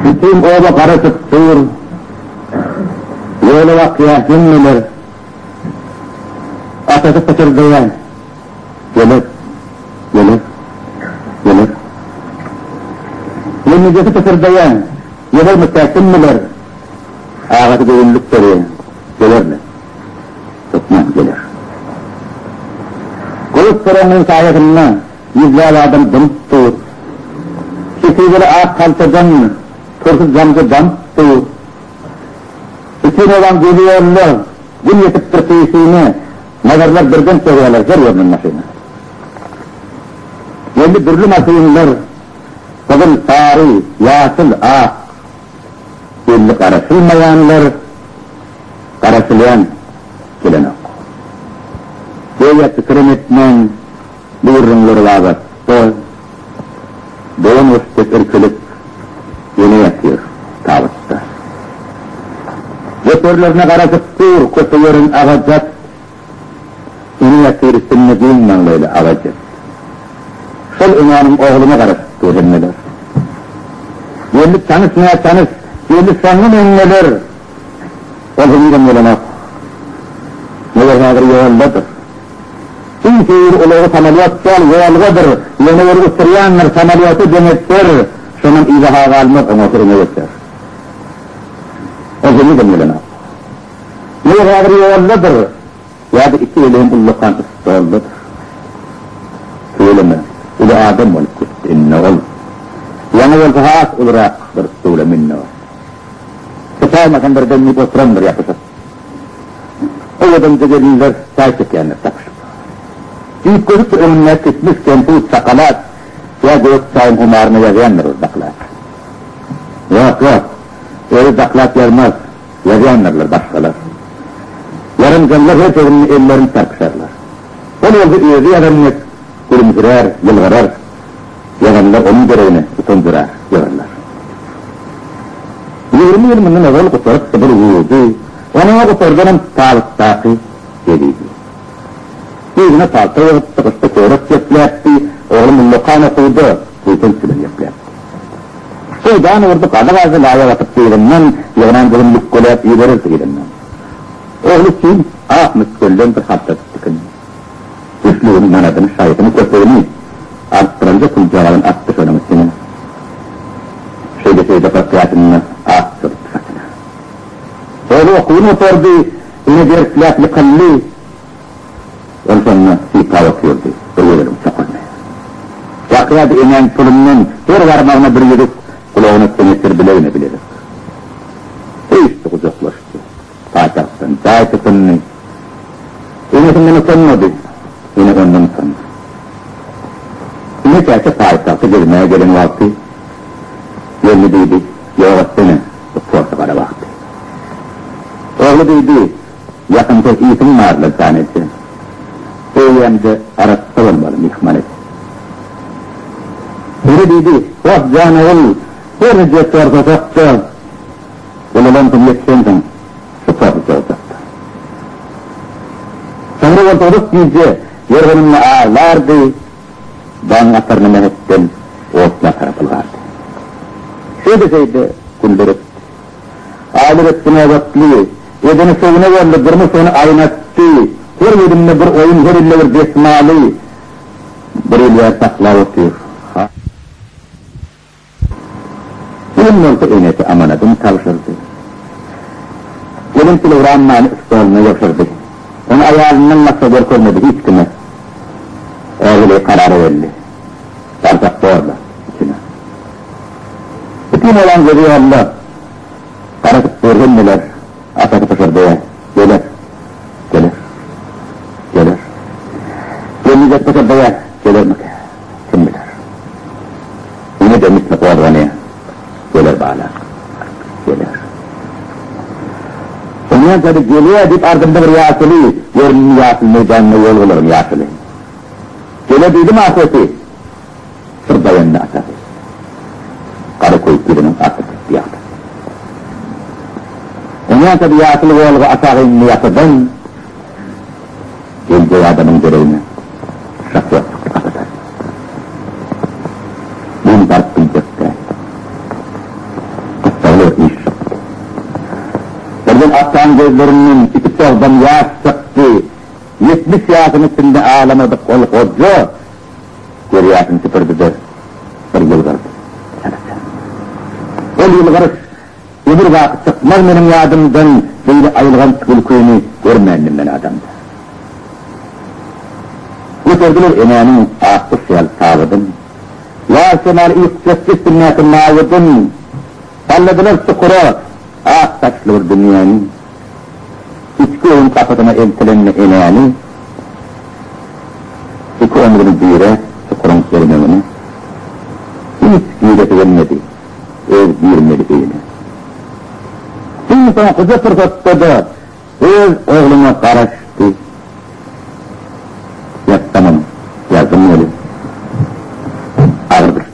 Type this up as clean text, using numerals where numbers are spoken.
Bütün oğla karışıp sığır, yolu vakıya cümleler, atası kaçırdıya, gelir. Yemicesi kaçırdıya, gelir müstahsim miler, ağatı görünlük veriyor, gelirler. Tutmaz gelir. Kılıç sıranın sayesinde yüzlerce adam dımıktır. Kişileri ağ kaltadan, tursuz camcı damıktır. İçin olan geliyorlar, gün yetip tırkıyışını, nazarlar birden seviyorlar, her yerinin maşını. Yerli dürlü maşınlar, kızıl, sarı, yasıl, ak, belli karışılmayanlar, karışılayan gelen ok. Böyle tıkırım etmen, buyurunları vazattı, doğum uçtuk ırkılıp, yeni yatıyor, tavıtta. Götürlerine karışıp dur, kutuyorun ağacak, yeni yatıyor üstünü duyundan böyle ağacak. Sol imanın oğluna karışıp dur henneler. Yerli tanışmaya tanış, yerli sanın henneler. O hüngem yolanak, neler nadir yoldadır. Tüm şehir uluğu samaliyatsal yolgadır, yeni vurgu sıryanlar samaliyatı demektir. Şunun izaha kalmak ona sırına göster. O hüngem yolanak. Neler nadir yoldadır, ya da iki eleğin ullukan ısrarlıdır. Söyleme, ulu adam ol kutt inne ol. Yanı ol fahas ulrak bırsule minne ol. Sıfaymakan bir dönmük oturandır yapışır. O adamca gelinler saysık yanına takışır. İlk gözü ki önüne kısmış kemput sakalat, ya gök sayın umarını yazıyanlar o daklat. Yok, öyle daklat yarmaz, yazıyanlarlar başkalar. Yarın canlar hep ellerini tarkışarlar. Onu oldu üyezi yaranlar, gülümsürer, yılgarar, yaranlar onun görevine utandırar, yararlar. 20 yılının evvel kuturak sabır uyudu, ona kuturdanın tağıttaki dediydi. Yüzüne tağıtta yaptı, kısta korak yaptı, oğlum lokana koydu, kuytun sülün yaptı. Soydan ordu kadar laya vatıp değilinden, yağınan gülümlük kolayıp yedirir değilinden. Oğlu kim? Müskülden bir hafta tuttukun. Üslüğünün manadını, şahitini, köpeğini arttırınca kulcağın attı şunun üstüne. Şeyde patlayatını attırdı satına. Oğlu okuyun oturdu, yine dersliyatlı kalli. Onun sonuna sika bakıyordu, duruyordum çakılmaya. Vakıyadı inen tulumdan, her varmağına bir yürüp, kulağını senetir bileğine bilerik. İşte uzaklaştı. Paçaktan, çaytıkını. Yine ondan utanmadı, yine ondan utandı. Yine çayta paçaktı gelmeye gelen vakti, yerli deydi, yoğattığını, tuttuğu kadar vakti. Oğlu deydi, yakında iyisin varlı zaneti. Öğyemde aratta olmalı, ihmal et. Yine deydi, vah canı ol, her cesur olacaktı. Ululandım yetişendin, sıfatlıca olacaktı. Sonra oturduk deyince, yorgunumla ağlardı, bana atarını mehetten, ortuna tarafılardı. Şeyde, güldürüp, ağır ettiğine baklı, edini soğuna varlı, durmuş onu aynattı, her yerimde bir oyun, her ille bir besmali, bir iller sakla otuyor. Bunun olsa eneti amanadım tavşırdı. Gelin kilogrammanı ıstolunu yapışırdı. Onu ayağından nasıl görmedi hiç kime. Öyle kararı verdi. Sarsak doğrular içine. Bütün olan görüyorlar. Karasık görünmeler. Asakı taşırdıya. Gelir. Gelmeyecek taşırdıya. Gelir mi? Kim bilir. Yine demiştik orada gelir bağlar. Gelir. Ondan sonra geliyor deyip ardında bir yasılı. Yerini yasıl meydanına yol bulurum yasılı. Gele dedim asası. Sırda yanına asası. Karı koyup birinin asası yaptı. Ondan sonra yasılı yolu asağını yapıdan geleceği adamın görevini şakıya tuttu kapıdan. Bunu tarttıyacak da. Atan gözlerinin iki tozdan yaş çıktı. 70 yaşın içinde ağlamadık kol koca. Görüyatın sıfırdıdır. Bir yıl vardı. O yıl varış. Öbür vakit çıkmaz benim yadımdan. Böyle ayılgan gülküyünü görmeyendim ben adamda. Bu sordular emeğinin ağzı siyal sağladım. Ya semal ilk sessiz sünnetin mağudun. Salladılar çukura. Ağız saçlıdır dünyanın. İçki oyun kapatına eltilenme emeğini. İki ömrünü büyüre, çukurun kerimemini. Hiç büyüreti gelmedi. Ev büyürmedi beyine. Şimdi sana kıza fırsatta da öz oğluna karıştı. Ya tamam, yazdım öyle. Ağırdır.